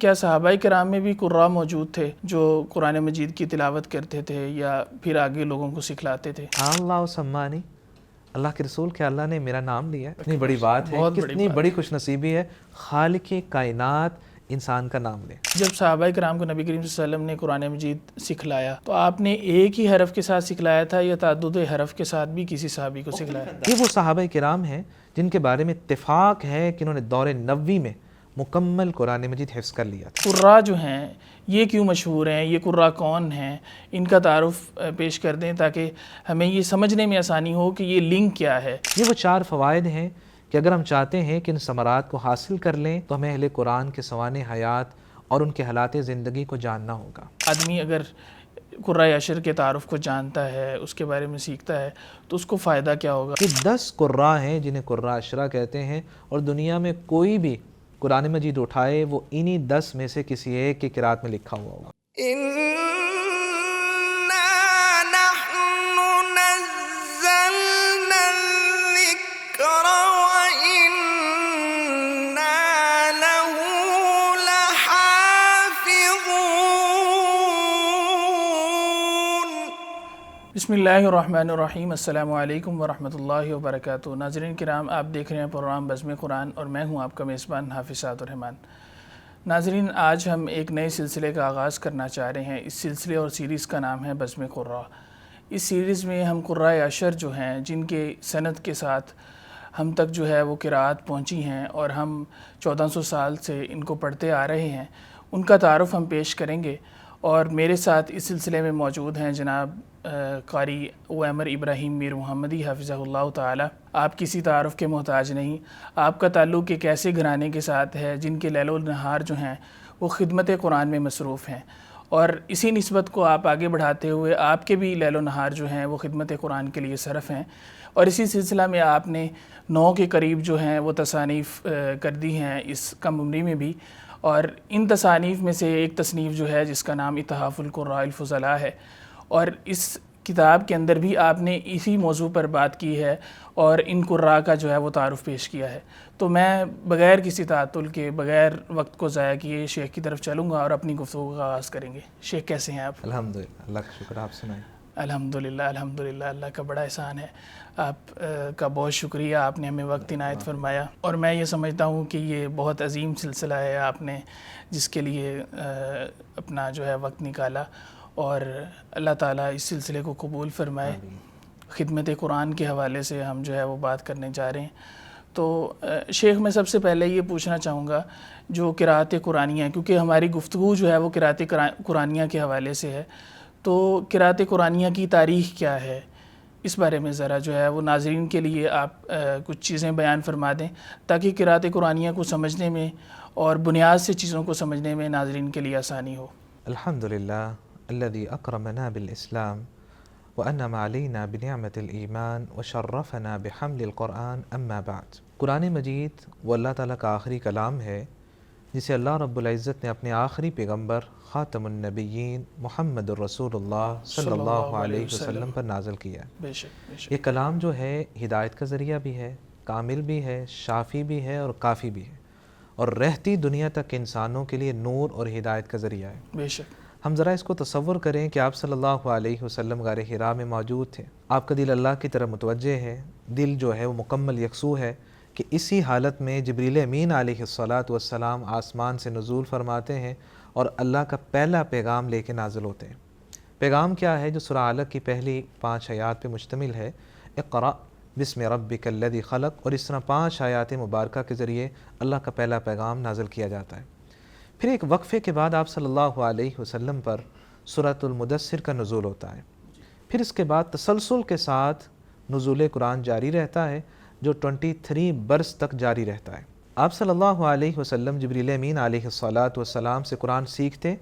کیا صحابہ کرام میں بھی قراء موجود تھے جو قرآن مجید کی تلاوت کرتے تھے یا پھر آگے لوگوں کو سکھلاتے تھے؟ اللہ سمانی، اللہ کے رسول کے اللہ نے میرا نام لیا، اتنی بڑی بات ہے، کتنی بڑی خوش نصیبی ہے خالق کائنات انسان کا نام لے۔ جب صحابہ کرام کو نبی کریم صلی اللہ علیہ وسلم نے قرآن مجید سکھلایا تو آپ نے ایک ہی حرف کے ساتھ سکھلایا تھا یا تعدد حرف کے ساتھ بھی کسی صحابی کو سکھلایا؟ یہ وہ صحابہ کرام ہیں جن کے بارے میں اتفاق ہے کہ انہوں نے دور نبوی میں مکمل قرآن مجید حفظ کر لیا تھا۔ قراء جو ہیں یہ کیوں مشہور ہیں، یہ قراء کون ہیں، ان کا تعارف پیش کر دیں تاکہ ہمیں یہ سمجھنے میں آسانی ہو کہ یہ لنک کیا ہے۔ یہ وہ 4 فوائد ہیں کہ اگر ہم چاہتے ہیں کہ ان ثمرات کو حاصل کر لیں تو ہمیں اہل قرآن کے سوانح حیات اور ان کے حالات زندگی کو جاننا ہوگا۔ آدمی اگر قراء عشر کے تعارف کو جانتا ہے، اس کے بارے میں سیکھتا ہے تو اس کو فائدہ کیا ہوگا؟ یہ 10 قراء ہیں جنہیں قراء عشرہ کہتے ہیں، اور دنیا میں کوئی بھی قرآن مجید اٹھائے وہ انہی 10 میں سے کسی ایک کی قرأت میں لکھا ہوا ہوگا۔ بسم اللہ الرحمن الرحیم، السلام علیکم ورحمۃ اللہ وبرکاتہ۔ ناظرین کرام، آپ دیکھ رہے ہیں پروگرام بزم قرآن اور میں ہوں آپ کا میزبان حافظ سعد الرحمان۔ ناظرین، آج ہم ایک نئے سلسلے کا آغاز کرنا چاہ رہے ہیں۔ اس سلسلے اور سیریز کا نام ہے بزم قراء۔ اس سیریز میں ہم قراء عشر جو ہیں، جن کے سند کے ساتھ ہم تک جو ہے وہ قراءت پہنچی ہیں اور ہم 1400 سال سے ان کو پڑھتے آ رہے ہیں، ان کا تعارف ہم پیش کریں گے۔ اور میرے ساتھ اس سلسلے میں موجود ہیں جناب قاری عمر ابراہیم میر محمدی حفظہ اللہ تعالی۔ آپ کسی تعارف کے محتاج نہیں، آپ کا تعلق ایک ایسے گھرانے کے ساتھ ہے جن کے لیل و نہار جو ہیں وہ خدمت قرآن میں مصروف ہیں، اور اسی نسبت کو آپ آگے بڑھاتے ہوئے آپ کے بھی لیل و نہار جو ہیں وہ خدمت قرآن کے لیے صرف ہیں، اور اسی سلسلہ میں آپ نے 9 کے قریب جو ہیں وہ تصانیف کر دی ہیں اس کم عمری میں بھی، اور ان تصانیف میں سے ایک تصنیف جو ہے جس کا نام اتحاف القراء الفضلاء ہے، اور اس کتاب کے اندر بھی آپ نے اسی موضوع پر بات کی ہے اور ان قراء کا جو ہے وہ تعارف پیش کیا ہے۔ تو میں بغیر کسی تعطل کے، بغیر وقت کو ضائع کیے شیخ کی طرف چلوں گا اور اپنی گفتگو کا آغاز کریں گے۔ شیخ کیسے ہیں آپ؟ الحمدللہ، اللہ کا شکر، آپ سنائیں۔ الحمدللہ الحمدللہ، اللہ کا بڑا احسان ہے، آپ کا بہت شکریہ، آپ نے ہمیں وقت عنایت فرمایا، اور میں یہ سمجھتا ہوں کہ یہ بہت عظیم سلسلہ ہے آپ نے جس کے لیے اپنا جو ہے وقت نکالا، اور اللہ تعالیٰ اس سلسلے کو قبول فرمائے۔ خدمت قرآن کے حوالے سے ہم جو ہے وہ بات کرنے جا رہے ہیں۔ تو شیخ، میں سب سے پہلے یہ پوچھنا چاہوں گا جو قراءت قرآنیہ، کیونکہ ہماری گفتگو جو ہے وہ قراءت قرآنیہ کے حوالے سے ہے، تو قراءت قرآنیہ کی تاریخ کیا ہے، اس بارے میں ذرا جو ہے وہ ناظرین کے لیے آپ کچھ چیزیں بیان فرما دیں تاکہ قراءت قرآنیہ کو سمجھنے میں اور بنیاد سے چیزوں کو سمجھنے میں ناظرین کے لیے آسانی ہو۔ الحمدللہ الذي اکرمنا بالاسلام وانعم علینا بنعمت الایمان وشرفنا بحمل القرآن، اما بعد۔ قرآن مجید وہ اللہ تعالیٰ کا آخری کلام ہے جسے اللہ رب العزت نے اپنے آخری پیغمبر خاتم النبیین محمد الرسول اللہ صلی اللہ علیہ وسلم پر نازل کیا ہے۔ یہ کلام جو ہے ہدایت کا ذریعہ بھی ہے، کامل بھی ہے، شافی بھی ہے اور کافی بھی ہے، اور رہتی دنیا تک انسانوں کے لیے نور اور ہدایت کا ذریعہ ہے۔ بے شک۔ ہم ذرا اس کو تصور کریں کہ آپ صلی اللہ علیہ وسلم غار حرا میں موجود تھے، آپ کا دل اللہ کی طرف متوجہ ہے، دل جو ہے وہ مکمل یکسو ہے کہ اسی حالت میں جبریل امین علیہ السلام آسمان سے نزول فرماتے ہیں اور اللہ کا پہلا پیغام لے کے نازل ہوتے ہیں۔ پیغام کیا ہے؟ جو سورہ علق کی پہلی 5 آیات پہ مشتمل ہے، اقرأ بسم ربک الذی خلق، اور اس طرح 5 آیات مبارکہ کے ذریعے اللہ کا پہلا پیغام نازل کیا جاتا ہے۔ پھر ایک وقفے کے بعد آپ صلی اللہ علیہ وسلم پر سورۃ المدثر کا نزول ہوتا ہے، پھر اس کے بعد تسلسل کے ساتھ نزول قرآن جاری رہتا ہے جو 23 برس تک جاری رہتا ہے۔ آپ صلی اللہ علیہ وسلم جبریل امین علیہ السلام سے قرآن سیکھتے،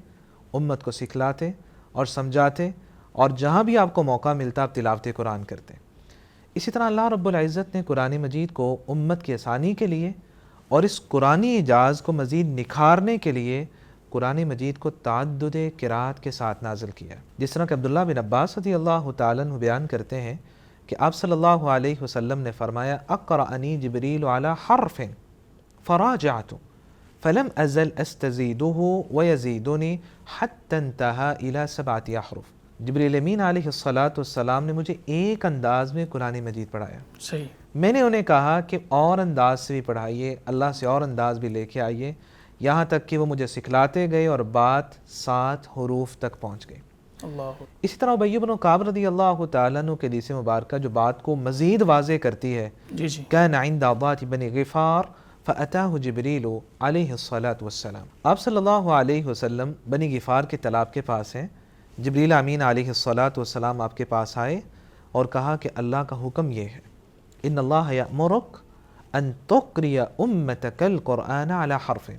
امت کو سکھلاتے اور سمجھاتے، اور جہاں بھی آپ کو موقع ملتا آپ تلاوت قرآن کرتے۔ اسی طرح اللہ رب العزت نے قرآن مجید کو امت کی آسانی کے لیے اور اس قرآنی اعجاز کو مزید نکھارنے کے لیے قرآن مجید کو تعدد قراءت کے ساتھ نازل کیا، جس طرح کہ عبداللہ بن عباس رضی اللہ تعالیٰ عنہ بیان کرتے ہیں کہ آپ صلی اللہ علیہ وسلم نے فرمایا اقرأنی جبریل علی حرف فراجعت، فلم ازل استزیدہ ویزیدنی حتی انتہا الی 7 احرف۔ جبریل امین علیہ السلام نے مجھے ایک انداز میں قرآن مجید پڑھایا۔ صحیح۔ میں نے انہیں کہا کہ اور انداز سے بھی پڑھائیے، اللہ سے اور انداز بھی لے کے آئیے، یہاں تک کہ وہ مجھے سکھلاتے گئے اور بات 7 حروف تک پہنچ گئی۔ اللہ۔ اسی طرح ابی بن کعب رضی اللہ تعالیٰ عنہ کے حدیث مبارکہ جو بات کو مزید واضح کرتی ہے، جی جی۔ کان عند ضات بنی غفار فأتاه جبریل علیہ السلام۔ آپ صلی اللہ علیہ وسلم بنی غفار کے تالاب کے پاس ہیں، جبریل امین علیہ السلام آپ کے پاس آئے اور کہا کہ اللہ کا حکم یہ ہے، ان اللہ یأمرک ان تقری امتک القرآن علی حرف۔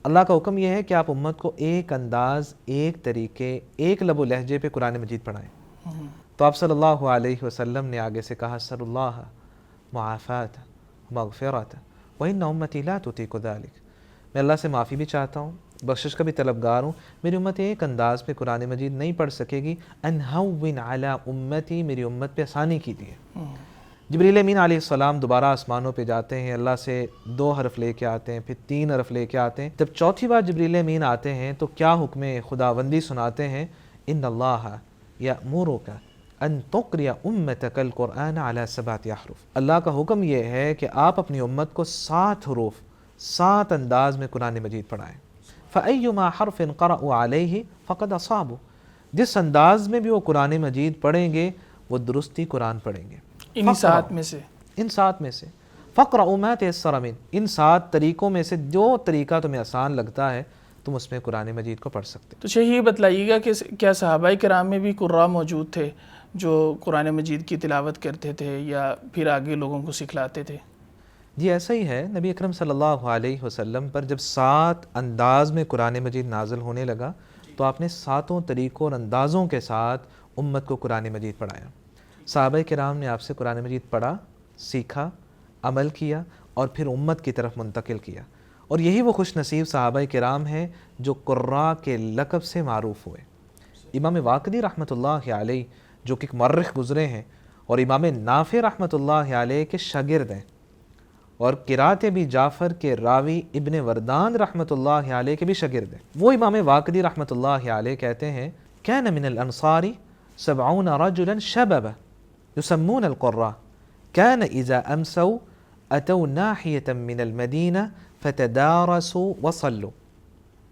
اللہ کا حکم یہ ہے کہ آپ امت کو ایک انداز، ایک طریقے، ایک لب و لہجے پہ قرآن مجید پڑھائیں۔ تو آپ صلی اللہ علیہ وسلم نے آگے سے کہا سر اللہ معافات مغفرت وإن امتی لا تطیق ذلک۔ میں اللہ سے معافی بھی چاہتا ہوں، بخشش کا بھی طلبگار ہوں، میری امت ایک انداز پہ قرآن مجید نہیں پڑھ سکے گی، ان ہون علی امتی، میری امت پہ آسانی کی دی ہے۔ جبریل امین علیہ السلام دوبارہ آسمانوں پہ جاتے ہیں، اللہ سے 2 حرف لے کے آتے ہیں، پھر 3 حرف لے کے آتے ہیں۔ جب چوتھی بار جبریل امین آتے ہیں تو کیا حکم خداوندی سناتے ہیں، ان اللہ یأمرک ان تقری امتک القرآن علی 7 احرف۔ اللہ کا حکم یہ ہے کہ آپ اپنی امت کو 7 حروف، 7 انداز میں قرآن مجید پڑھائیں۔ فأیما حرف قرأوا علیہ فقد اصابوا، جس انداز میں بھی وہ قرآن مجید پڑھیں گے وہ درستی قرآن پڑھیں گے۔ ان 7 میں سے، ان 7 میں سے فقرؤوا ما تیسر من، ان 7 طریقوں میں سے جو طریقہ تمہیں آسان لگتا ہے تم اس میں قرآن مجید کو پڑھ سکتے۔ تو شیخ یہ بتلائیے گا کہ کیا صحابہ کرام میں بھی قراء موجود تھے جو قرآن مجید کی تلاوت کرتے تھے یا پھر آگے لوگوں کو سکھلاتے تھے؟ جی ایسا ہی ہے، نبی اکرم صلی اللہ علیہ وسلم پر جب 7 انداز میں قرآن مجید نازل ہونے لگا تو آپ نے 7 طریقوں اور اندازوں کے ساتھ امت کو قرآن مجید پڑھایا۔ صحابہ کرام نے آپ سے قرآن مجید پڑھا، سیکھا، عمل کیا اور پھر امت کی طرف منتقل کیا، اور یہی وہ خوش نصیب صحابہ کرام ہیں جو قراء کے لقب سے معروف ہوئے۔ امام واقدی رحمۃ اللہ علیہ جو کہ ایک مورخ گزرے ہیں اور امام نافع رحمۃ اللہ علیہ کے شاگرد ہیں، اور قرات ابی جعفر کے راوی ابن وردان رحمۃ اللہ علیہ کے بھی شاگرد ہیں۔ وہ امام واقدی رحمۃ اللہ علیہ کہتے ہیں کان من الانصار 70 رجلا شببا يسمون القراء كان اذا امسوا اتوا ناحية من المدینہ فتدارسوا وصلوا،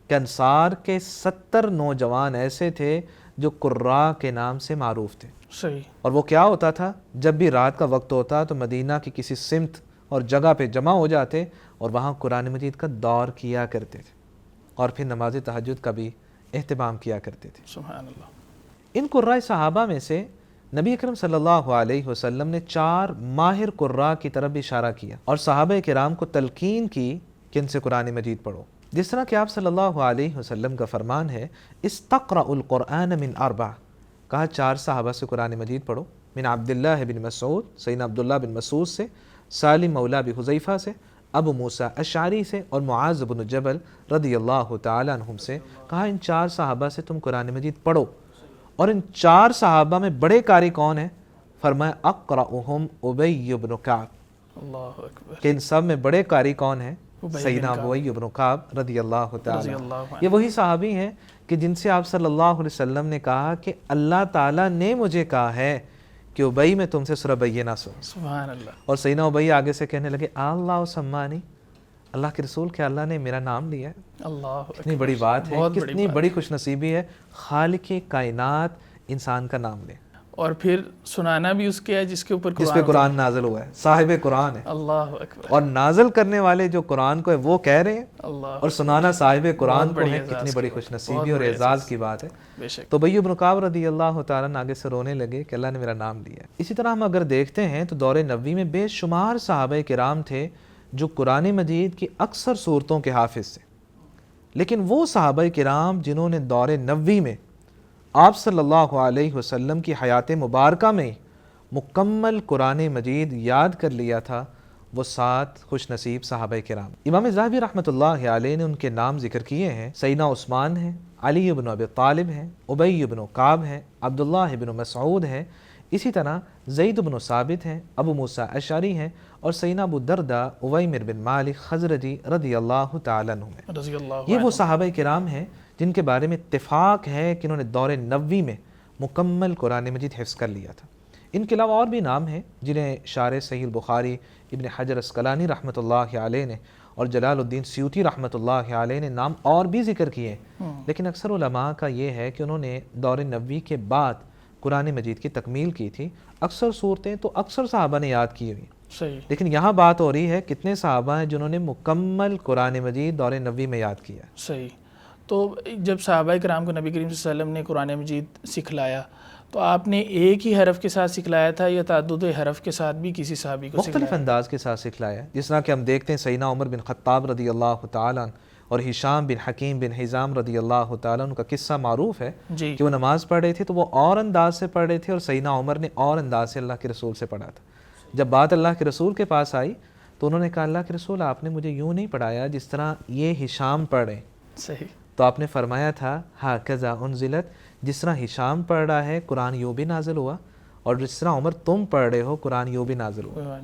کہ انصار کے 70 نوجوان ایسے تھے جو قراء کے نام سے معروف تھے۔ صحیح۔ اور وہ کیا ہوتا تھا، جب بھی رات کا وقت ہوتا تو مدینہ کی کسی سمت اور جگہ پہ جمع ہو جاتے اور وہاں قرآن مجید کا دور کیا کرتے تھے، اور پھر نماز تہجد کا بھی اہتمام کیا کرتے تھے۔ سبحان اللہ۔ ان قراء صحابہ میں سے نبی اکرم صلی اللہ علیہ وسلم نے 4 ماہر قراء کی طرف بھی اشارہ کیا اور صحابہ کرام کو تلقین کی کہ ان سے قرآن مجید پڑھو، جس طرح کہ آپ صلی اللہ علیہ وسلم کا فرمان ہے استقرأوا القرآن من 4، کہا 4 صحابہ سے قرآن مجید پڑھو، من عبداللہ بن مسعود، سیدنا عبداللہ بن مسعود سے، سالم مولا ابی حذیفہ سے، ابو موسیٰ اشعری سے، اور معاذ بن جبل رضی اللہ تعالی عنہم سے، کہا ان 4 صحابہ سے تم قرآن مجید پڑھو۔ اور ان 4 صحابہ میں بڑے قاری کون ہیں؟ فرمایا اقرأہم ابی بن کعب، اللہ اکبر، کہ ان سب میں بڑے قاری کون ہیں؟ ابی سیدنا بن ابی بن کعب رضی اللہ تعالی رضی عنہ۔ اللہ عنہ۔ یہ وہی صحابی ہیں کہ جن سے آپ صلی اللہ علیہ وسلم نے کہا کہ اللہ تعالیٰ نے مجھے کہا ہے کہ ابی میں تم سے سورہ بینہ سنوں، سبحان اللہ۔ اور سیدنا ابی آگے سے کہنے لگے اللہ سمانی، اللہ کے رسول کہ اللہ نے میرا نام لیا ہے۔ اللہ کتنی بڑی بات ہے، بہت بڑی کتنی بات بڑی خوش نصیبی ہے خالق کائنات انسان کا نام لے، اور پھر سنانا بھی اس کے ہے جس کے اوپر جس پہ قرآن نازل ہوا ہے، صاحب قرآن ہے، اللہ اکبر، اور نازل کرنے والے جو قرآن کو ہے وہ کہہ رہے ہیں اللہ، اور سنانا صاحب قرآن بہت کو بڑی ہے، اعزاز کتنی کی بڑی بات، خوش بہت نصیبی اور بڑی اعزاز کی بات ہے۔ بے شک۔ تو ابی بن کعب رضی اللہ تعالیٰ عنہ آگے سے رونے لگے کہ اللہ نے میرا نام لیا ہے۔ اسی طرح ہم اگر دیکھتے ہیں تو دور نبوی میں بے شمار صحابہ کرام تھے جو قرآن مجید کی اکثر صورتوں کے حافظ تھے، لیکن وہ صحابہ کرام جنہوں نے دور نبوی میں آپ صلی اللہ علیہ وسلم کی حیات مبارکہ میں مکمل قرآن مجید یاد کر لیا تھا، وہ 7 خوش نصیب صحابہ کرام۔ امام ذہبی رحمۃ اللہ علیہ نے ان کے نام ذکر کیے ہیں، سیدنا عثمان ہیں، علی بن ابی طالب ہیں، ابی بن کعب ہیں، عبداللہ بن مسعود ہیں، اسی طرح زید بن ثابت ہیں، ابو موسیٰ اشعری ہیں، اور سیدنا ابو درداء عویمر بن مالک خزرجی رضی اللہ تعالیٰ عنہ ہیں۔ رضی اللہ یہ وہ عنہ۔ صحابہ کرام ہیں جن کے بارے میں اتفاق ہے کہ انہوں نے دور نبوی میں مکمل قرآن مجید حفظ کر لیا تھا۔ ان کے علاوہ اور بھی نام ہیں جنہیں شارح صحیح البخاری ابن حجر اسقلانی رحمۃ اللہ علیہ نے اور جلال الدین سیوطی رحمۃ اللہ علیہ نے نام اور بھی ذکر کیے، لیکن اکثر علماء کا یہ ہے کہ انہوں نے دور نبوی کے بعد قرآن مجید کی تکمیل کی تھی۔ اکثر صورتیں تو اکثر صحابہ نے یاد کی ہوئی، صحیح، لیکن یہاں بات ہو رہی ہے کتنے صحابہ ہیں جنہوں نے مکمل قرآن مجید دور نبوی میں یاد کیا۔ صحیح۔ تو جب صحابہ کرام کو نبی کریم صلی اللہ علیہ وسلم نے قرآن مجید سکھلایا تو آپ نے ایک ہی حرف کے ساتھ سکھلایا تھا یا تعدد حرف کے ساتھ بھی کسی صحابی کو مختلف انداز کے ساتھ سکھلایا، جس طرح کہ ہم دیکھتے ہیں سیدنا عمر بن خطاب رضی اللہ تعالیٰ عنہ اور ہشام بن حکیم بن حزام رضی اللہ تعالیٰ عنہ کا قصہ معروف ہے جی کہ وہ نماز پڑھ رہے تھے تو وہ اور انداز سے پڑھ رہے تھے اور سیدنا عمر نے اور انداز سے اللہ کے رسول سے پڑھا تھا۔ جب بات اللہ کے رسول کے پاس آئی تو انہوں نے کہا اللہ کے رسول آپ نے مجھے یوں نہیں پڑھایا جس طرح یہ ہشام پڑھے، صحیح، تو آپ نے فرمایا تھا ہاکذا انزلت، جس طرح ہشام پڑھ رہا ہے قرآن یوں بھی نازل ہوا، اور جس طرح عمر تم پڑھ رہے ہو قرآن یوں بھی نازل ہوا۔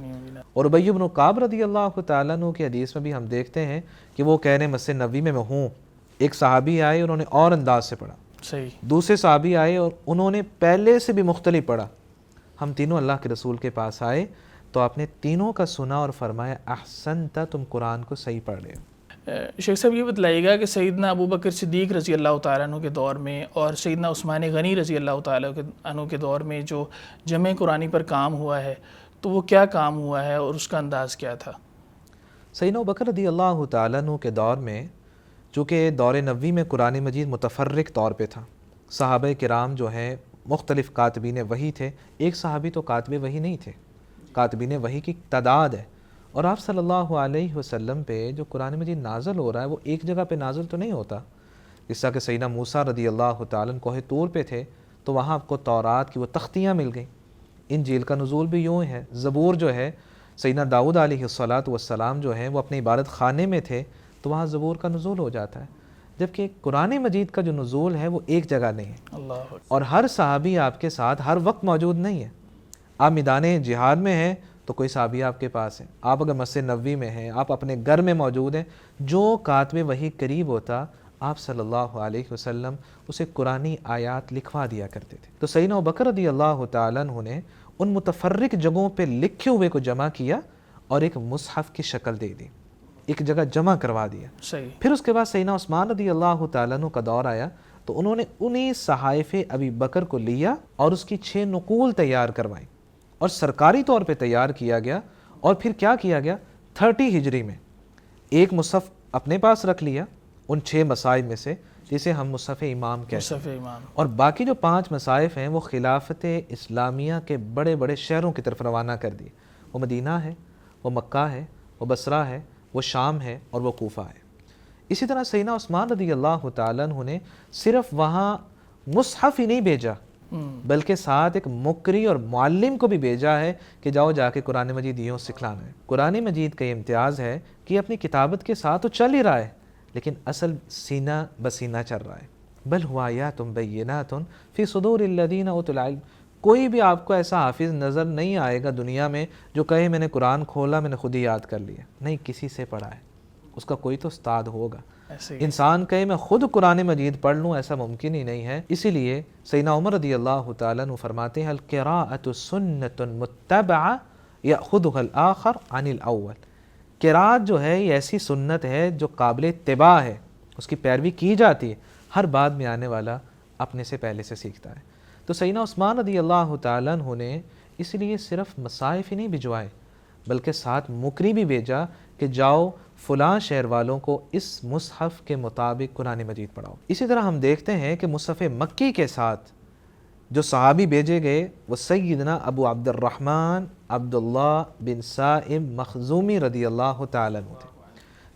اور ابی بن کعب رضی اللہ تعالیٰ عنہ کی حدیث میں بھی ہم دیکھتے ہیں کہ وہ کہہ رہے ہیں مسجد نبوی میں ہوں، ایک صحابی آئے انہوں نے اور انداز سے پڑھا، صحیح، دوسرے صحابی آئے اور انہوں نے پہلے سے بھی مختلف پڑھا، ہم تینوں اللہ کے رسول کے پاس آئے تو آپ نے تینوں کا سنا اور فرمایا احسنت، تم قرآن کو صحیح پڑھ رہے ہو۔ شیخ صاحب یہ بتلائیے گا کہ سیدنا ابو بکر صدیق رضی اللہ تعالیٰ عنہ کے دور میں اور سیدنا عثمان غنی رضی اللہ تعالیٰ عنہ کے دور میں جو جمع قرآنی پر کام ہوا ہے تو وہ کیا کام ہوا ہے اور اس کا انداز کیا تھا؟ سیدنا ابو بکر رضی اللہ تعالیٰ عنہ کے دور میں چونکہ دور نبوی میں قرآن مجید متفرق طور پہ تھا، صحابہ کرام جو ہیں مختلف کاتبین وحی تھے، ایک صحابی تو کاتب وحی نہیں تھے، کاتبین وحی کی تعداد ہے، اور آپ صلی اللہ علیہ وسلم پہ جو قرآن مجید نازل ہو رہا ہے وہ ایک جگہ پہ نازل تو نہیں ہوتا، جس طرح کہ سیدنا موسیٰ رضی اللہ تعالیٰ کوہ طور پہ تھے تو وہاں آپ کو تورات کی وہ تختیاں مل گئیں، انجیل کا نزول بھی یوں ہے، زبور جو ہے سیدنا داؤد علیہ السلام جو ہیں وہ اپنے عبادت خانے میں تھے تو وہاں زبور کا نزول ہو جاتا ہے، جبکہ قرآن مجید کا جو نزول ہے وہ ایک جگہ نہیں ہے، اللہ، اور ہر صحابی آپ کے ساتھ ہر وقت موجود نہیں ہے۔ آپ میدان جہاد میں ہیں تو کوئی صحابی آپ کے پاس ہے، آپ اگر مسجد نبوی میں ہیں، آپ اپنے گھر میں موجود ہیں، جو کاتب وحی قریب ہوتا آپ صلی اللہ علیہ وسلم اسے قرآنی آیات لکھوا دیا کرتے تھے۔ تو سیدنا ابوبکر رضی اللہ تعالیٰ عنہ نے ان متفرق جگہوں پہ لکھے ہوئے کو جمع کیا اور ایک مصحف کی شکل دے دی، ایک جگہ جمع کروا دیا۔ صحیح، پھر اس کے بعد سیدنا عثمان رضی اللہ تعالیٰ عنہ کا دور آیا تو انہوں نے انہی صحائف ابی بکر کو لیا اور اس کی 6 نقول تیار کروائیں اور سرکاری طور پہ تیار کیا گیا، اور پھر کیا کیا گیا 30 ہجری میں ایک مصحف اپنے پاس رکھ لیا ان 6 مصائب میں سے جسے ہم مصحف امام کہتے ہیں، مصحف امام، اور باقی جو 5 مصائف ہیں وہ خلافت اسلامیہ کے بڑے بڑے شہروں کی طرف روانہ کر دیے، وہ مدینہ ہے، وہ مکہ ہے، وہ بصرہ ہے، وہ شام ہے اور وہ کوفہ ہے۔ اسی طرح سیدنا عثمان رضی اللہ تعالیٰ عنہ نے صرف وہاں مصحف ہی نہیں بھیجا بلکہ ساتھ ایک مقری اور معلم کو بھی بھیجا ہے کہ جاؤ جا کے قرآن مجید یوں سکھلانا ہے۔ قرآن مجید کا یہ امتیاز ہے کہ اپنی کتابت کے ساتھ تو چل ہی رہا ہے لیکن اصل سینہ بسینہ چل رہا ہے، بل ہوا آیات بینات فی صدور الذین اوتوا العلم۔ کوئی بھی آپ کو ایسا حافظ نظر نہیں آئے گا دنیا میں جو کہے میں نے قرآن کھولا میں نے خود ہی یاد کر لیا، نہیں، کسی سے پڑھا ہے، اس کا کوئی تو استاد ہوگا۔ انسان کہے میں خود قرآن مجید پڑھ لوں ایسا ممکن ہی نہیں ہے۔ اسی لیے سیدنا عمر رضی اللہ تعالیٰ عنہ فرماتے ہیں القراءۃ سنۃ متبعہ یأخذها الآخر عن الاول، قراءت جو ہے یہ ایسی سنت ہے جو قابل اتباع ہے، اس کی پیروی کی جاتی ہے، ہر بعد میں آنے والا اپنے سے پہلے سے سیکھتا ہے۔ تو سیدنا عثمان رضی اللہ تعالیٰ عنہ نے اس لیے صرف مصائف ہی نہیں بھجوائے بلکہ ساتھ مقری بھی بھیجا کہ جاؤ فلاں شہر والوں کو اس مصحف کے مطابق قرآن مجید پڑھاؤ۔ اسی طرح ہم دیکھتے ہیں کہ مصحف مکی کے ساتھ جو صحابی بھیجے گئے وہ سیدنا ابو عبد الرحمن عبداللہ بن سائب مخزومی رضی اللہ تعالیٰ عنہ تھے۔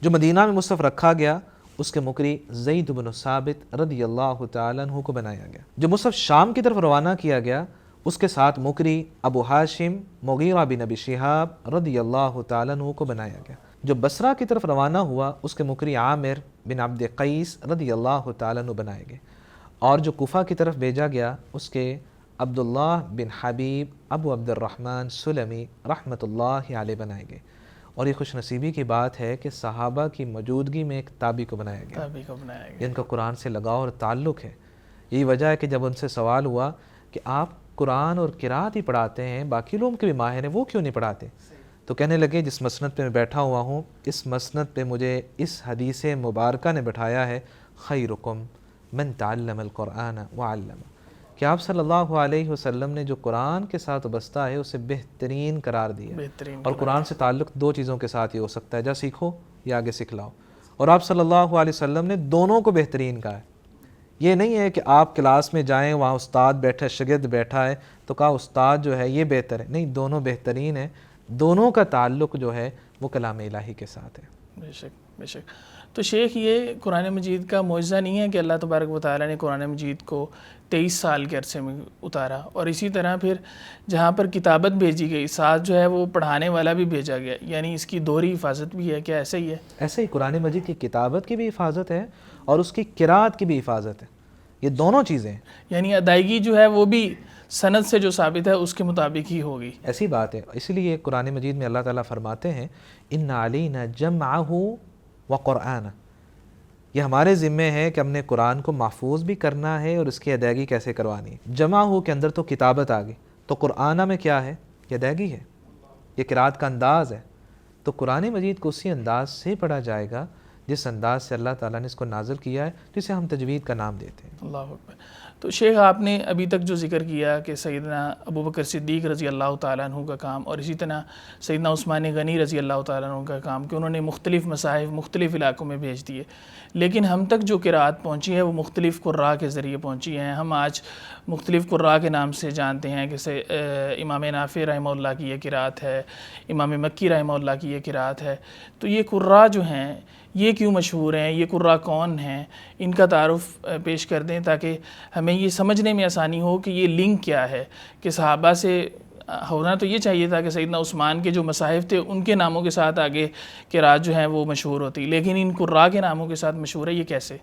جو مدینہ میں مصحف رکھا گیا اس کے مقری زید بن ثابت رضی اللہ تعالیٰ عنہ کو بنایا گیا۔ جو مصحف شام کی طرف روانہ کیا گیا اس کے ساتھ مقری ابو ہاشم مغیرہ بن ابی شہاب رضی اللہ تعالیٰ عنہ کو بنایا گیا۔ جو بصرہ کی طرف روانہ ہوا اس کے مقری عامر بن عبد قیس رضی اللہ تعالیٰ عنہ بنائے گئے، اور جو کوفہ کی طرف بھیجا گیا اس کے عبداللہ بن حبیب ابو عبد الرحمن سلمی رحمۃ اللہ علیہ بنائے گئے، اور یہ خوش نصیبی کی بات ہے کہ صحابہ کی موجودگی میں ایک تابعی کو بنایا گیا جن کا قرآن سے لگاؤ اور تعلق ہے۔ یہی وجہ ہے کہ جب ان سے سوال ہوا کہ آپ قرآن اور قرات ہی پڑھاتے ہیں، باقی لوگ کے بھی ماہر ہیں، وہ کیوں نہیں پڑھاتے؟ تو کہنے لگے جس مسند پہ میں بیٹھا ہوا ہوں، اس مسند پہ مجھے اس حدیث مبارکہ نے بٹھایا ہے، خیرکم من تعلم القرآن وعلم، کہ آپ صلی اللہ علیہ وسلم نے جو قرآن کے ساتھ وابستہ ہے اسے بہترین قرار دیا، اور قرآن سے تعلق دو چیزوں کے ساتھ ہی ہو سکتا ہے، جا سیکھو یا آگے سکھلاؤ، اور آپ صلی اللہ علیہ وسلم نے دونوں کو بہترین کہا ہے۔ یہ نہیں ہے کہ آپ کلاس میں جائیں، وہاں استاد بیٹھا، شاگرد بیٹھا ہے تو کہا استاد جو ہے یہ بہتر ہے، نہیں، دونوں بہترین ہیں، دونوں کا تعلق جو ہے وہ کلام الہی کے ساتھ ہے۔ بے شک بے شک۔ تو شیخ، یہ قرآن مجید کا معجزہ نہیں ہے کہ اللہ تبارک و تعالیٰ نے قرآن مجید کو 23 سال کے عرصے میں اتارا، اور اسی طرح پھر جہاں پر کتابت بھیجی گئی ساتھ جو ہے وہ پڑھانے والا بھی بھیجا گیا، یعنی اس کی دوہری حفاظت بھی ہے، کیا ایسا ہی ہے؟ ایسے ہی قرآن مجید کی کتابت کی بھی حفاظت ہے اور اس کی قرات کی بھی حفاظت ہے، یہ دونوں چیزیں ہیں۔ یعنی ادائیگی جو ہے وہ بھی سند سے جو ثابت ہے اس کے مطابق ہی ہوگی۔ ایسی بات ہے، اس لیے قرآن مجید میں اللہ تعالیٰ فرماتے ہیں ان علینا جمعہ وقرآنہ، یہ ہمارے ذمے ہے کہ ہم نے قرآن کو محفوظ بھی کرنا ہے اور اس کی ادائیگی کیسے کروانی ہے۔ جمع ہو کے اندر تو کتابت آ گئی، تو قرآنہ میں کیا ہے؟ یہ ادائیگی ہے، یہ قرات کا انداز ہے، تو قرآن مجید کو اسی انداز سے پڑھا جائے گا جس انداز سے اللہ تعالیٰ نے اس کو نازل کیا ہے، جسے ہم تجوید کا نام دیتے ہیں۔ اللہ اکبر۔ تو شیخ، آپ نے ابھی تک جو ذکر کیا کہ سیدنا ابوبکر صدیق رضی اللہ تعالیٰ عنہ کا کام، اور اسی طرح سیدنا عثمان غنی رضی اللہ تعالیٰ عنہ کا کام، کہ انہوں نے مختلف مصاحف مختلف علاقوں میں بھیج دیے، لیکن ہم تک جو قرات پہنچی ہے وہ مختلف قراء کے ذریعے پہنچی ہیں۔ ہم آج مختلف قراء کے نام سے جانتے ہیں، کہ امام نافع رحمہ اللہ کی یہ قرات ہے، امام مکی رحمہ اللہ کی یہ قرات ہے۔ تو یہ قراء جو ہیں یہ کیوں مشہور ہیں؟ یہ قراء کون ہیں؟ ان کا تعارف پیش کر دیں تاکہ ہمیں یہ سمجھنے میں آسانی ہو کہ یہ لنک کیا ہے، کہ صحابہ سے ہونا تو یہ چاہیے تھا کہ سیدنا عثمان کے جو مصاحف تھے ان کے ناموں کے ساتھ آگے قرات جو ہیں وہ مشہور ہوتی، لیکن ان قراء کے ناموں کے ساتھ مشہور ہے، یہ کیسے؟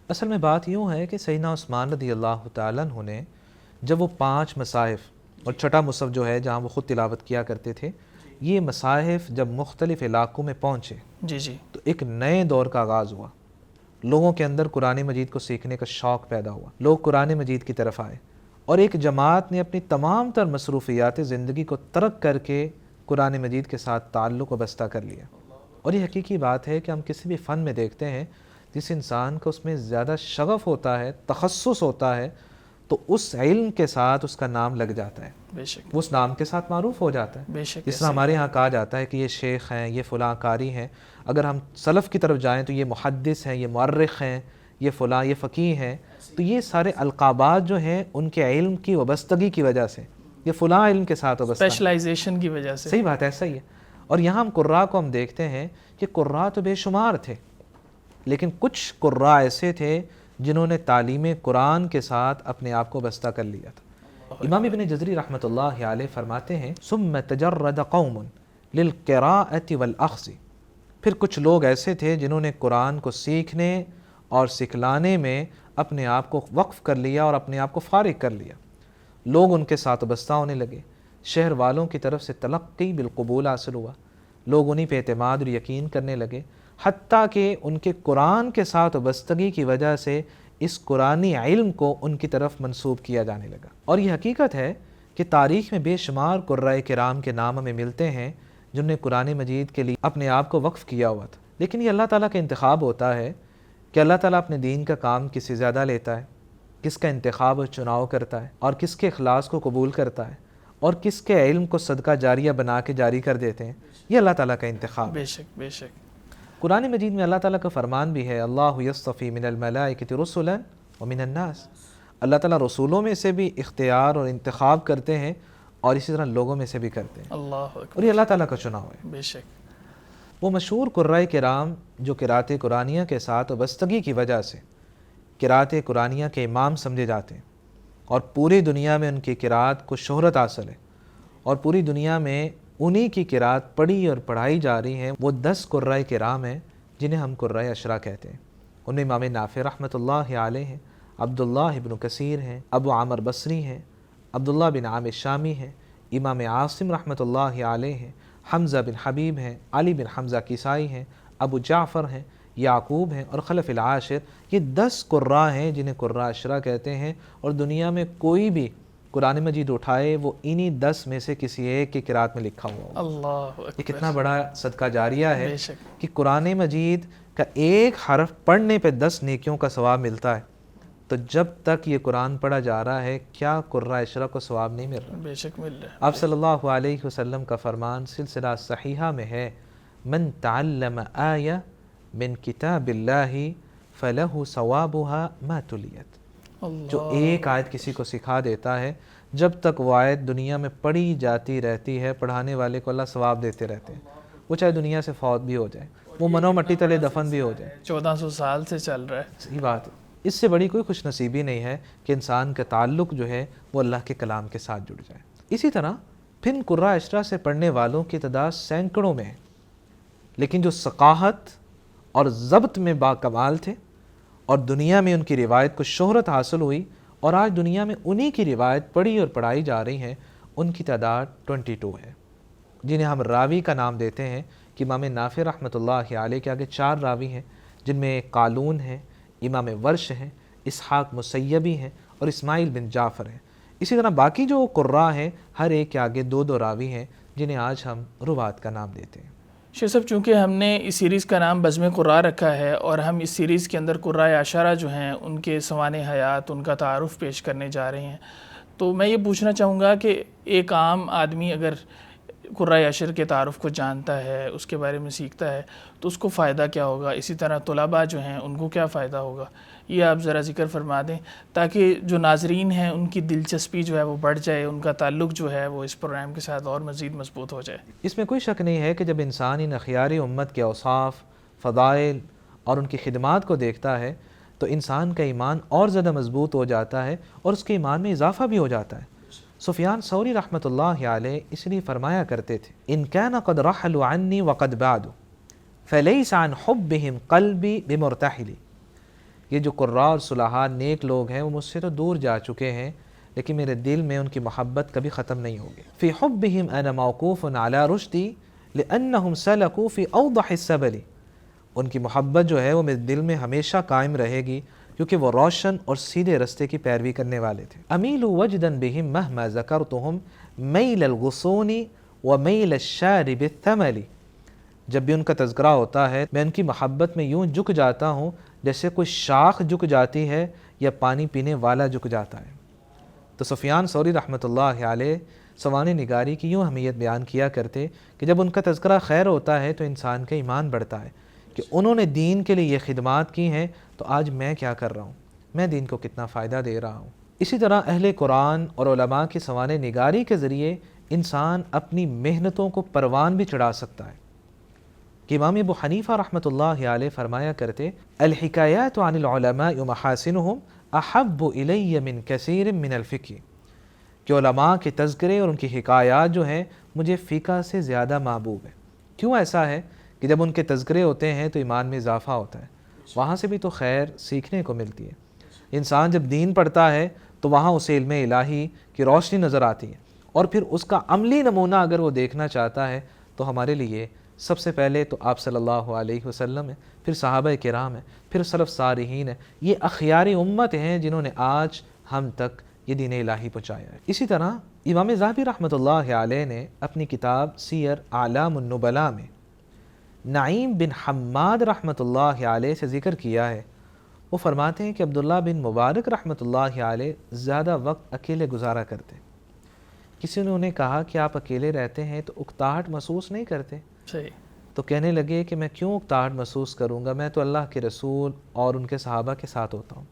اصل میں بات یوں ہے کہ سیدنا عثمان رضی اللہ تعالیٰ عنہ نے جب وہ 5 مصاحف اور چھٹا مصحف جو ہے جہاں وہ خود تلاوت کیا کرتے تھے، یہ مصاحف جب مختلف علاقوں میں پہنچے جی تو ایک نئے دور کا آغاز ہوا، لوگوں کے اندر قرآن مجید کو سیکھنے کا شوق پیدا ہوا، لوگ قرآن مجید کی طرف آئے، اور ایک جماعت نے اپنی تمام تر مصروفیات زندگی کو ترک کر کے قرآن مجید کے ساتھ تعلق وابستہ کر لیا۔ اور یہ حقیقی بات ہے کہ ہم کسی بھی فن میں دیکھتے ہیں، جس انسان کو اس میں زیادہ شغف ہوتا ہے، تخصص ہوتا ہے، تو اس علم کے ساتھ اس کا نام لگ جاتا ہے، بے شک، وہ اس نام کے ساتھ معروف ہو جاتا ہے۔ بے شک۔ جس طرح ہمارے ہاں کہا جاتا ہے کہ یہ شیخ ہیں، یہ فلاں قاری ہیں، اگر ہم سلف کی طرف جائیں تو یہ محدث ہیں، یہ مورخ ہیں، یہ فلاں، یہ فقیہ ہیں، تو یہ سارے القابات جو ہیں ان کے علم کی وابستگی کی وجہ سے، یہ فلاں علم کے ساتھ وابستہ ہے، اسپیشلائزیشن کی وجہ سے۔ صحیح بات ہے، ایسا ہی ہے۔ اور یہاں ہم قراء کو ہم دیکھتے ہیں کہ قراء تو بے شمار تھے، لیکن کچھ قراء ایسے تھے جنہوں نے تعلیم قرآن کے ساتھ اپنے آپ کو وابستہ کر لیا تھا۔ امام ابن جزری رحمۃ اللہ علیہ فرماتے ہیں ثم تجرد قوم للقراءۃ والاخذ، پھر کچھ لوگ ایسے تھے جنہوں نے قرآن کو سیکھنے اور سکھلانے میں اپنے آپ کو وقف کر لیا اور اپنے آپ کو فارغ کر لیا، لوگ ان کے ساتھ وابستہ ہونے لگے، شہر والوں کی طرف سے تلقی بالقبول حاصل ہوا، لوگ انہی پہ اعتماد اور یقین کرنے لگے، حتیٰ کہ ان کے قرآن کے ساتھ وابستگی کی وجہ سے اس قرآنی علم کو ان کی طرف منسوب کیا جانے لگا۔ اور یہ حقیقت ہے کہ تاریخ میں بے شمار قراء کرام کے نام ہمیں ملتے ہیں جنہوں نے قرآن مجید کے لیے اپنے آپ کو وقف کیا ہوا تھا، لیکن یہ اللہ تعالیٰ کا انتخاب ہوتا ہے کہ اللہ تعالیٰ اپنے دین کا کام کس سے زیادہ لیتا ہے، کس کا انتخاب اور چناؤ کرتا ہے، اور کس کے اخلاص کو قبول کرتا ہے، اور کس کے علم کو صدقہ جاریہ بنا کے جاری کر دیتے ہیں، یہ اللہ تعالیٰ کا انتخاب ہے۔ بے شک بے شک۔ قرآن مجید میں اللہ تعالیٰ کا فرمان بھی ہے اللہ یصطفی من الملائکۃ رسلا ومن الناس، اللہ تعالیٰ رسولوں میں سے بھی اختیار اور انتخاب کرتے ہیں اور اسی طرح لوگوں میں سے بھی کرتے ہیں، اللہ اور اکبر، یہ اللہ تعالیٰ کا چناؤ ہے۔ بے شک۔ وہ مشہور قراء کرام جو قرات قرآنیہ کے ساتھ وابستگی کی وجہ سے قرات قرآنیہ کے امام سمجھے جاتے ہیں، اور پوری دنیا میں ان کی قرات کو شہرت حاصل ہے، اور پوری دنیا میں انہی کی قرات پڑھی اور پڑھائی جا رہی ہیں، وہ 10 قراء کرام ہیں جنہیں ہم قراء عشرہ کہتے ہیں۔ ان میں امام نافع رحمۃ اللہ علیہ ہیں، عبداللہ ابن کثیر ہیں، ابو عامر بصری ہیں، عبداللہ بن عامر شامی ہیں، امام عاصم رحمۃ اللہ علیہ ہیں، حمزہ بن حبیب ہیں، علی بن حمزہ کسائی ہیں، ابو جعفر ہیں، یعقوب ہیں اور خلف العاشر۔ یہ 10 قراء ہیں جنہیں قراء عشرہ کہتے ہیں، اور دنیا میں کوئی بھی قرآن مجید اٹھائے وہ انہی 10 میں سے کسی ایک کی قرأت میں لکھا ہوا ہوگا۔ اللہ یہ اکبر، کتنا بڑا صدقہ جاریہ ہے بے شک، کہ قرآن مجید کا ایک حرف پڑھنے پہ 10 نیکیوں کا ثواب ملتا ہے۔ تو جب تک یہ قرآن پڑھا جا رہا ہے کیا قراء عشرہ کو ثواب نہیں مل رہا؟ بے شک مل رہا ہے۔ آپ صلی اللہ علیہ وسلم کا فرمان سلسلہ صحیحہ میں ہے، من تعلم آیہ من کتاب اللہ فلہ ثوابها ما تلیت۔ جو اللہ، ایک آیت کسی کو سکھا دیتا ہے، جب تک وہ آیت دنیا میں پڑھی جاتی رہتی ہے، پڑھانے والے کو اللہ ثواب دیتے رہتے ہیں، وہ چاہے دنیا سے فوت بھی ہو جائے، وہ منو مٹی تلے دفن بھی ہو جائے۔ 1400 سال سے چل رہا ہے۔ صحیح بات ہے، اس سے بڑی کوئی خوش نصیبی نہیں ہے کہ انسان کا تعلق جو ہے وہ اللہ کے کلام کے ساتھ جڑ جائے۔ اسی طرح پھر قراء عشرہ سے پڑھنے والوں کی تعداد سینکڑوں میں ہے، لیکن جو ثقافت اور ضبط میں باکمال تھے اور دنیا میں ان کی روایت کو شہرت حاصل ہوئی، اور آج دنیا میں انہی کی روایت پڑھی اور پڑھائی جا رہی ہیں، ان کی تعداد 22 ہے، جنہیں ہم راوی کا نام دیتے ہیں کہ امام نافع رحمۃ اللہ علیہ کے آگے 4 راوی ہیں، جن میں قالون ہیں، امام ورش ہیں، اسحاق مسیبی ہیں اور اسماعیل بن جعفر ہیں۔ اسی طرح باقی جو قراء ہیں ہر ایک کے آگے 2 راوی ہیں، جنہیں آج ہم روات کا نام دیتے ہیں۔ شیخ صاحب، چونکہ ہم نے اس سیریز کا نام بزم قراء رکھا ہے اور ہم اس سیریز کے اندر قراء عشرہ جو ہیں ان کے سوانح حیات، ان کا تعارف پیش کرنے جا رہے ہیں، تو میں یہ پوچھنا چاہوں گا کہ ایک عام آدمی اگر قراء عشر کے تعارف کو جانتا ہے، اس کے بارے میں سیکھتا ہے، تو اس کو فائدہ کیا ہوگا؟ اسی طرح طلباء جو ہیں ان کو کیا فائدہ ہوگا؟ یہ آپ ذرا ذکر فرما دیں تاکہ جو ناظرین ہیں ان کی دلچسپی جو ہے وہ بڑھ جائے، ان کا تعلق جو ہے وہ اس پروگرام کے ساتھ اور مزید مضبوط ہو جائے۔ اس میں کوئی شک نہیں ہے کہ جب انسان ان اخیار امت کے اوصاف، فضائل اور ان کی خدمات کو دیکھتا ہے تو انسان کا ایمان اور زیادہ مضبوط ہو جاتا ہے اور اس کے ایمان میں اضافہ بھی ہو جاتا ہے۔ سفیان ثوری رحمۃ اللہ علیہ اس لیے فرمایا کرتے تھے، ان کان قد رحلوا عنی وقد بعدوا فلیس عن حبهم قلبی بمرتحلی۔ یہ جو قراء اور صلحاء نیک لوگ ہیں وہ مجھ سے تو دور جا چکے ہیں، لیکن میرے دل میں ان کی محبت کبھی ختم نہیں ہوگی۔ فی حبهم انا موقوف علی رشدی لانہم سلکوا فی اوضح السبل۔ ان کی محبت جو ہے وہ میرے دل میں ہمیشہ قائم رہے گی کیونکہ وہ روشن اور سیدھے رستے کی پیروی کرنے والے تھے۔ امیل وجدا بہم مہما ذکرتہم میل الغصون ومیل الشارب الثمل۔ جب بھی ان کا تذکرہ ہوتا ہے میں ان کی محبت میں یوں جھک جاتا ہوں جیسے کوئی شاخ جھک جاتی ہے یا پانی پینے والا جھک جاتا ہے۔ تو سفیان ثوری رحمۃ اللہ علیہ سوانح نگاری کی یوں اہمیت بیان کیا کرتے کہ جب ان کا تذکرہ خیر ہوتا ہے تو انسان کا ایمان بڑھتا ہے کہ انہوں نے دین کے لیے یہ خدمات کی ہیں، تو آج میں کیا کر رہا ہوں، میں دین کو کتنا فائدہ دے رہا ہوں۔ اسی طرح اہل قرآن اور علماء کی سوانح نگاری کے ذریعے انسان اپنی محنتوں کو پروان بھی چڑھا سکتا ہے کہ امام ابو حنیفہ رحمۃ اللہ علیہ فرمایا کرتے، الحکایات عن العلماء محاسنہم احب الی من کثیر من الفقہ، کہ علماء کے تذکرے اور ان کی حکایات جو ہیں مجھے فقہ سے زیادہ محبوب ہے۔ کیوں ایسا ہے کہ جب ان کے تذکرے ہوتے ہیں تو ایمان میں اضافہ ہوتا ہے، وہاں سے بھی تو خیر سیکھنے کو ملتی ہے۔ انسان جب دین پڑھتا ہے تو وہاں اسے علم الہی کی روشنی نظر آتی ہے، اور پھر اس کا عملی نمونہ اگر وہ دیکھنا چاہتا ہے تو ہمارے لیے سب سے پہلے تو آپ صلی اللہ علیہ وسلم ہے، پھر صحابہ کرام ہیں، پھر سلف صالحین ہیں۔ یہ اخیار امت ہیں جنہوں نے آج ہم تک یہ دین الہی پہنچایا ہے۔ اسی طرح امام ذہبی رحمۃ اللہ علیہ نے اپنی کتاب سیر اعلام النبلاء میں نعیم بن حماد رحمۃ اللہ علیہ سے ذکر کیا ہے۔ وہ فرماتے ہیں کہ عبداللہ بن مبارک رحمۃ اللہ علیہ زیادہ وقت اکیلے گزارا کرتے۔ کسی نے انہیں کہا کہ آپ اکیلے رہتے ہیں تو اکتاہٹ محسوس نہیں کرتے؟ صحیح۔ تو کہنے لگے کہ میں کیوں اکتاہٹ محسوس کروں گا، میں تو اللہ کے رسول اور ان کے صحابہ کے ساتھ ہوتا ہوں،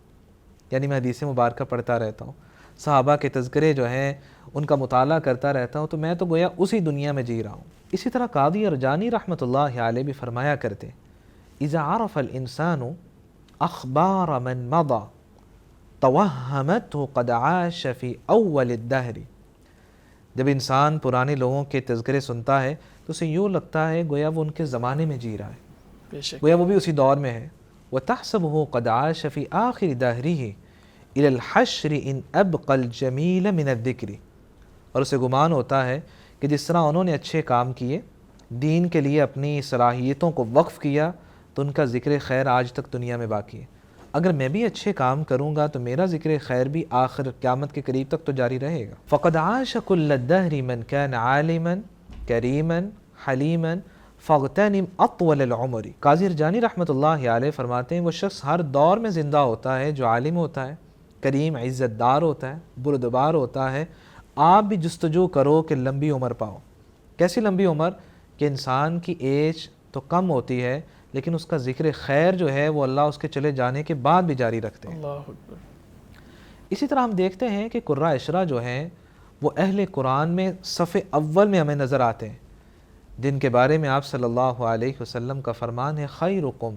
یعنی میں حدیث مبارکہ پڑھتا رہتا ہوں، صحابہ کے تذکرے جو ہیں ان کا مطالعہ کرتا رہتا ہوں، تو میں تو گویا اسی دنیا میں جی رہا ہوں۔ اسی طرح قاضی ارجانی رحمۃ اللہ علیہ بھی فرمایا کرتے، اذا عرف الانسان اخبار من مضى توہمته قد عاش فی اول الدہر۔ جب انسان پرانے لوگوں کے تذکرے سنتا ہے تو اسے یوں لگتا ہے گویا وہ ان کے زمانے میں جی رہا ہے، بے شک، گویا وہ بھی اسی دور میں ہے۔ وتحسبه قد عاش فی آخر دہرہ الی الحشر ان ابقى الجمیل من الذکر، اور اسے گمان ہوتا ہے کہ جس طرح انہوں نے اچھے کام کیے، دین کے لیے اپنی صلاحیتوں کو وقف کیا، تو ان کا ذکر خیر آج تک دنیا میں باقی ہے۔ اگر میں بھی اچھے کام کروں گا تو میرا ذکر خیر بھی آخر قیامت کے قریب تک تو جاری رہے گا۔ فقد عاش كل الدهر من كان عالما کریما حلیما فاغتنم اطول العمر۔ قاضی ارجانی رحمۃ اللہ علیہ فرماتے ہیں وہ شخص ہر دور میں زندہ ہوتا ہے جو عالم ہوتا ہے، کریم عزت دار ہوتا ہے، بردبار ہوتا ہے۔ آپ بھی جستجو کرو کہ لمبی عمر پاؤ۔ کیسی لمبی عمر؟ کہ انسان کی ایج تو کم ہوتی ہے لیکن اس کا ذکر خیر جو ہے وہ اللہ اس کے چلے جانے کے بعد بھی جاری رکھتے ہیں۔ اللہ اکبر۔ اسی طرح ہم دیکھتے ہیں کہ قراء عشرہ جو ہیں وہ اہل قرآن میں صف اول میں ہمیں نظر آتے ہیں، جن کے بارے میں آپ صلی اللہ علیہ وسلم کا فرمان ہے خیرکم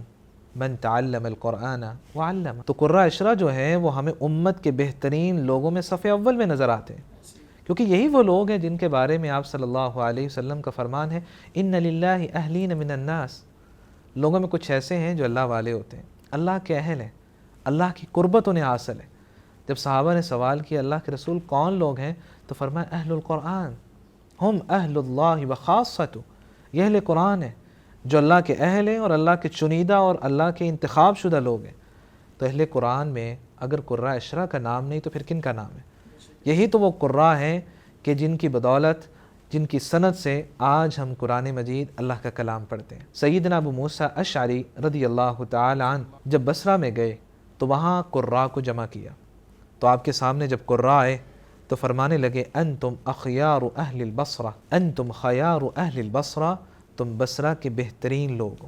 من تعلم القرآن وعلم۔ تو قراء عشرہ جو ہیں وہ ہمیں امت کے بہترین لوگوں میں صف اول میں نظر آتے ہیں، کیونکہ یہی وہ لوگ ہیں جن کے بارے میں آپ صلی اللہ علیہ وسلم کا فرمان ہے ان للہ اہلین من الناس۔ لوگوں میں کچھ ایسے ہیں جو اللہ والے ہوتے ہیں، اللہ کے اہل ہیں، اللہ کی قربت انہیں حاصل ہے۔ جب صحابہ نے سوال کیا اللہ کے رسول کون لوگ ہیں، تو فرمایا اہل القرآن ہم اہل اللہ وخاصۃ، یہ اہل قرآن ہے جو اللہ کے اہل ہیں اور اللہ کے چنیدہ اور اللہ کے انتخاب شدہ لوگ ہیں۔ تو اہل قرآن میں اگر قراء عشرہ کا نام نہیں تو پھر کن کا نام ہے؟ یہی تو وہ قراء ہیں کہ جن کی بدولت، جن کی سند سے آج ہم قرآن مجید اللہ کا کلام پڑھتے ہیں۔ سیدنا ابو موسیٰ اشعری رضی اللہ تعالی عنہ جب بصرہ میں گئے تو وہاں قراء کو جمع کیا، تو آپ کے سامنے جب قراء آئے تو فرمانے لگے انتم اخیار اہل البصرہ، انتم خیار اہل البصرہ، تم بصرہ کے بہترین لوگ ہو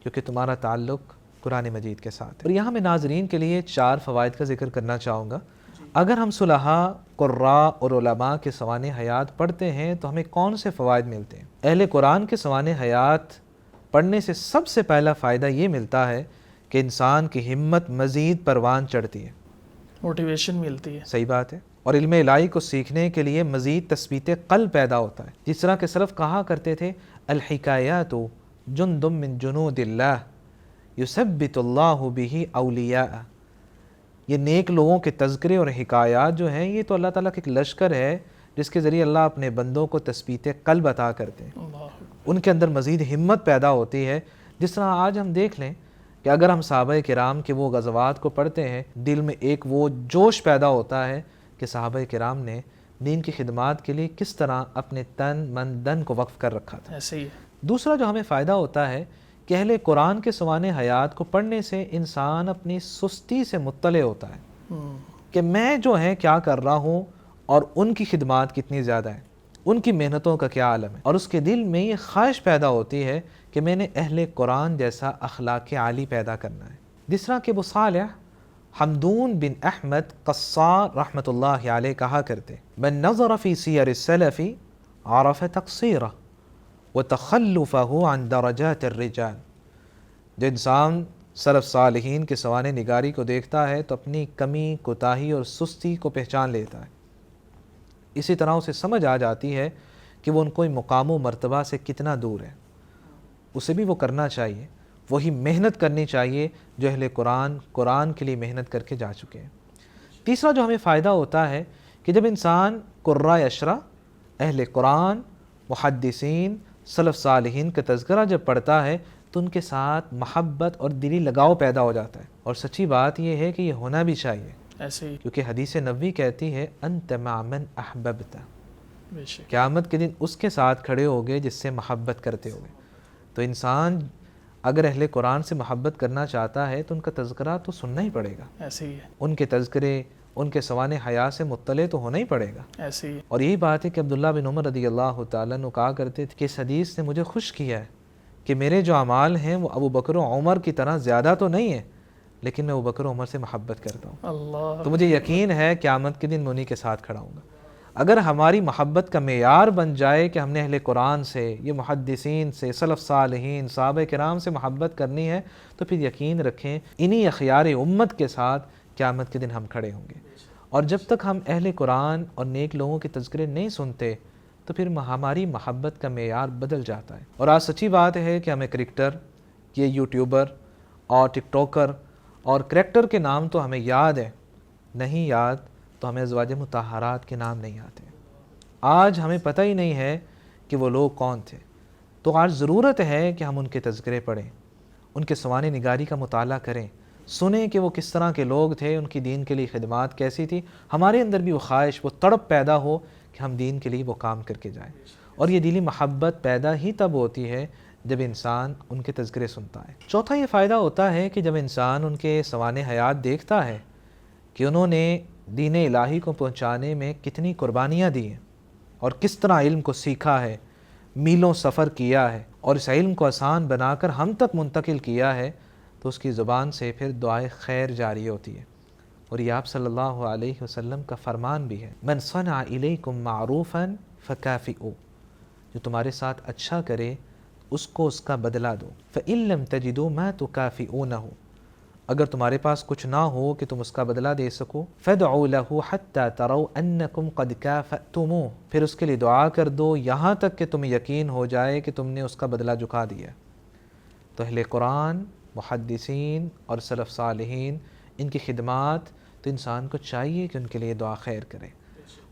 کیونکہ تمہارا تعلق قرآن مجید کے ساتھ ہے۔ اور یہاں میں ناظرین کے لیے 4 فوائد کا ذکر کرنا چاہوں گا۔ اگر ہم صلحاء، قراء اور علماء کے سوانح حیات پڑھتے ہیں تو ہمیں کون سے فوائد ملتے ہیں؟ اہل قرآن کے سوانح حیات پڑھنے سے سب سے پہلا فائدہ یہ ملتا ہے کہ انسان کی ہمت مزید پروان چڑھتی ہے، موٹیویشن ملتی ہے۔ صحیح بات ہے، اور علم الہی کو سیکھنے کے لیے مزید تثبیت قلب پیدا ہوتا ہے۔ جس طرح کے سلف کہا کرتے تھے الحکایات جند من جنود اللہ یثبت اللہ بہ اولیاء، یہ نیک لوگوں کے تذکرے اور حکایات جو ہیں یہ تو اللہ تعالیٰ کا ایک لشکر ہے جس کے ذریعے اللہ اپنے بندوں کو تثبیت قلب عطا کرتے ہیں، ان کے اندر مزید ہمت پیدا ہوتی ہے۔ جس طرح آج ہم دیکھ لیں کہ اگر ہم صحابہ کرام کے وہ غزوات کو پڑھتے ہیں، دل میں ایک وہ جوش پیدا ہوتا ہے کہ صحابہ کرام نے دین کی خدمات کے لیے کس طرح اپنے تن من دن کو وقف کر رکھا تھا۔ ایسے ہی ہے۔ دوسرا جو ہمیں فائدہ ہوتا ہے کہ اہل قرآن کے سوانح حیات کو پڑھنے سے انسان اپنی سستی سے مطلع ہوتا ہے کہ میں جو ہے کیا کر رہا ہوں اور ان کی خدمات کتنی زیادہ ہیں، ان کی محنتوں کا کیا عالم ہے، اور اس کے دل میں یہ خواہش پیدا ہوتی ہے کہ میں نے اہل قرآن جیسا اخلاق عالی پیدا کرنا ہے۔ جس طرح کہ ابو صالح حمدون بن احمد قصار رحمۃ اللہ علیہ کہا کرتے من نظر فی سیر السلف عرف تقصیرہ وتخلفہ عن درجات الرجال، جو انسان سلف صالحین کے سوانح نگاری کو دیکھتا ہے تو اپنی کمی، کوتاہی اور سستی کو پہچان لیتا ہے۔ اسی طرح اسے سمجھ آ جاتی ہے کہ وہ ان کوئی مقام و مرتبہ سے کتنا دور ہے، اسے بھی وہ کرنا چاہیے، وہی محنت کرنی چاہیے جو اہل قرآن کے لیے محنت کر کے جا چکے ہیں۔ تیسرا جو ہمیں فائدہ ہوتا ہے کہ جب انسان قراء عشرہ، اہل قرآن، محدثین، سلف صالحین کا تذکرہ جب پڑھتا ہے تو ان کے ساتھ محبت اور دلی لگاؤ پیدا ہو جاتا ہے، اور سچی بات یہ ہے کہ یہ ہونا بھی چاہیے، ایسے ہی کیونکہ حدیث نبوی کہتی ہے انت مع من احببت، بے شک۔ قیامت کے دن اس کے ساتھ کھڑے ہوگے جس سے محبت کرتے ہوگے۔ تو انسان اگر اہل قرآن سے محبت کرنا چاہتا ہے تو ان کا تذکرہ تو سننا ہی پڑے گا، ایسے ہی ہے۔ ان کے تذکرے، ان کے سوانح حیات سے مطلع تو ہونا ہی پڑے گا۔ ایسے ہی ہے۔ اور یہی بات ہے کہ عبداللہ بن عمر رضی اللہ تعالیٰ عنہ کہا کرتے تھے کہ اس حدیث نے مجھے خوش کیا ہے کہ میرے جو اعمال ہیں وہ ابو بکر و عمر کی طرح زیادہ تو نہیں ہیں، لیکن میں ابو بکر و عمر سے محبت کرتا ہوں، اللہ، تو مجھے یقین ہے قیامت کے دن میں انہی کے ساتھ کھڑا ہوں گا۔ اگر ہماری محبت کا معیار بن جائے کہ ہم نے اہل قرآن سے، یہ محدثین سے، سلف صالحین، صحابہ کرام سے محبت کرنی ہے، تو پھر یقین رکھیں انہی اخیار امت کے ساتھ قیامت کے دن ہم کھڑے ہوں گے۔ اور جب تک ہم اہل قرآن اور نیک لوگوں کے تذکرے نہیں سنتے تو پھر ہماری محبت کا معیار بدل جاتا ہے۔ اور آج سچی بات ہے کہ ہمیں کرکٹر، یہ یوٹیوبر اور ٹک ٹاکر اور کریکٹر کے نام تو ہمیں یاد ہے، نہیں یاد تو ہمیں ازواج مطہرات کے نام نہیں آتے. آج ہمیں پتہ ہی نہیں ہے کہ وہ لوگ کون تھے. تو آج ضرورت ہے کہ ہم ان کے تذکرے پڑھیں، ان کے سوانح نگاری کا مطالعہ کریں، سنیں کہ وہ کس طرح کے لوگ تھے، ان کی دین کے لیے خدمات کیسی تھی. ہمارے اندر بھی وہ خواہش، وہ تڑپ پیدا ہو کہ ہم دین کے لیے وہ کام کر کے جائیں. اور یہ دلی محبت پیدا ہی تب ہوتی ہے جب انسان ان کے تذکرے سنتا ہے. چوتھا یہ فائدہ ہوتا ہے کہ جب انسان ان کے سوانح حیات دیکھتا ہے کہ انہوں نے دین الہی کو پہنچانے میں کتنی قربانیاں دی ہیں اور کس طرح علم کو سیکھا ہے، میلوں سفر کیا ہے اور اس علم کو آسان بنا کر ہم تک منتقل کیا ہے، تو اس کی زبان سے پھر دعائے خیر جاری ہوتی ہے. اور یہ آپ صلی اللہ علیہ وسلم کا فرمان بھی ہے، من صنع الیکم معروفا فکافئوا، جو تمہارے ساتھ اچھا کرے اس کو اس کا بدلہ دو. فإن لم تجدوا ما تکافئونہ، اگر تمہارے پاس کچھ نہ ہو کہ تم اس کا بدلہ دے سکو، فادعوا له حتى تروا انکم قد کافأتموہ، پھر اس کے لیے دعا کر دو یہاں تک کہ تمہیں یقین ہو جائے کہ تم نے اس کا بدلہ چکا دیا. تو اہل قرآن، محدثین اور سلف صالحین، ان کی خدمات تو انسان کو چاہیے کہ ان کے لیے دعا خیر کرے.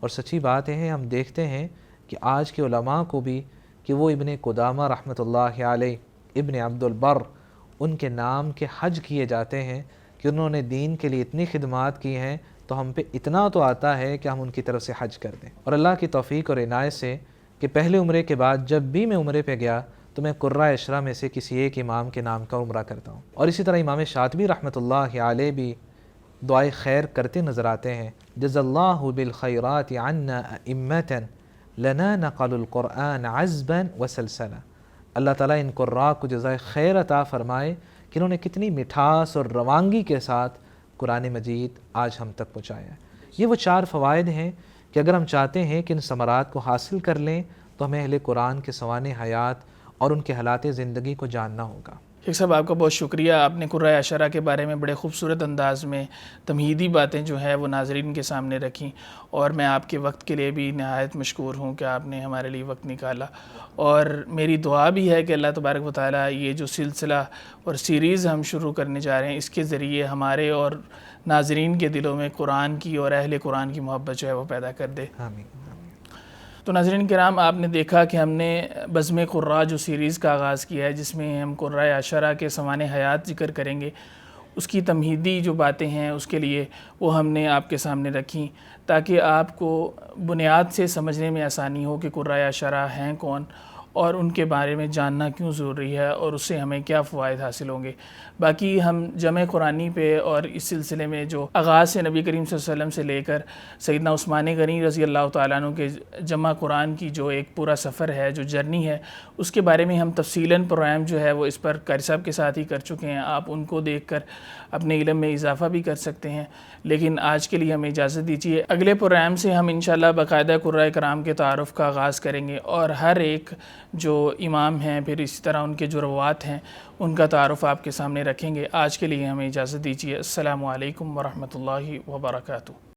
اور سچی بات ہے ہم دیکھتے ہیں کہ آج کے علماء کو بھی کہ وہ ابن قدامہ رحمۃ اللہ علیہ، ابن عبد البر، ان کے نام کے حج کیے جاتے ہیں کہ انہوں نے دین کے لیے اتنی خدمات کی ہیں، تو ہم پہ اتنا تو آتا ہے کہ ہم ان کی طرف سے حج کر دیں. اور اللہ کی توفیق اور عنایت سے کہ پہلے عمرے کے بعد جب بھی میں عمرے پہ گیا تو میں قرۂ عشرہ میں سے کسی ایک امام کے نام کا عمرہ کرتا ہوں. اور اسی طرح امام شاطبی رحمۃ اللہ علیہ بھی دعائے خیر کرتے نظر آتے ہیں. جزا اللہ بالخیرات عنا ائمۃ لنا نقل القرآن عذبا وسلسلا، اللہ تعالیٰ ان قراء کو جزائے خیر عطا فرمائے کہ انہوں نے کتنی مٹھاس اور روانگی کے ساتھ قرآن مجید آج ہم تک پہنچایا ہے. یہ وہ 4 فوائد ہیں کہ اگر ہم چاہتے ہیں کہ ان ثمرات کو حاصل کر لیں تو ہمیں اہل قرآن کے سوانح حیات اور ان کے حالات زندگی کو جاننا ہوگا. شیخ صاحب آپ کا بہت شکریہ، آپ نے قرۂ عشرہ کے بارے میں بڑے خوبصورت انداز میں تمہیدی باتیں جو ہیں وہ ناظرین کے سامنے رکھیں، اور میں آپ کے وقت کے لیے بھی نہایت مشکور ہوں کہ آپ نے ہمارے لیے وقت نکالا. اور میری دعا بھی ہے کہ اللہ تبارک و تعالیٰ یہ جو سلسلہ اور سیریز ہم شروع کرنے جا رہے ہیں، اس کے ذریعے ہمارے اور ناظرین کے دلوں میں قرآن کی اور اہل قرآن کی محبت جو ہے وہ پیدا کر دے. آمین. تو ناظرین کرام، آپ نے دیکھا کہ ہم نے بزم قراء جو سیریز کا آغاز کیا ہے، جس میں ہم قرۂ عشرہ کے سوانح حیات ذکر کریں گے، اس کی تمہیدی جو باتیں ہیں اس کے لیے وہ ہم نے آپ کے سامنے رکھیں تاکہ آپ کو بنیاد سے سمجھنے میں آسانی ہو کہ قرۂ عشرہ ہیں کون اور ان کے بارے میں جاننا کیوں ضروری ہے اور اس سے ہمیں کیا فوائد حاصل ہوں گے. باقی ہم جمع قرآنی پہ اور اس سلسلے میں جو آغاز سے نبی کریم صلی اللہ علیہ وسلم سے لے کر سیدنا عثمان غنی رضی اللہ تعالیٰ عنہ کے جمع قرآن کی جو ایک پورا سفر ہے، جو جرنی ہے، اس کے بارے میں ہم تفصیلاً پروگرام جو ہے وہ اس پر قاری صاحب کے ساتھ ہی کر چکے ہیں. آپ ان کو دیکھ کر اپنے علم میں اضافہ بھی کر سکتے ہیں. لیکن آج کے لیے ہمیں اجازت دیجیے، اگلے پروگرام سے ہم انشاءاللہ باقاعدہ قرۂ کرام کے تعارف کا آغاز کریں گے اور ہر ایک جو امام ہیں، پھر اسی طرح ان کے جو روات ہیں، ان کا تعارف آپ کے سامنے رکھیں گے. آج کے لیے ہمیں اجازت دیجیے. السلام علیکم ورحمۃ اللہ وبرکاتہ.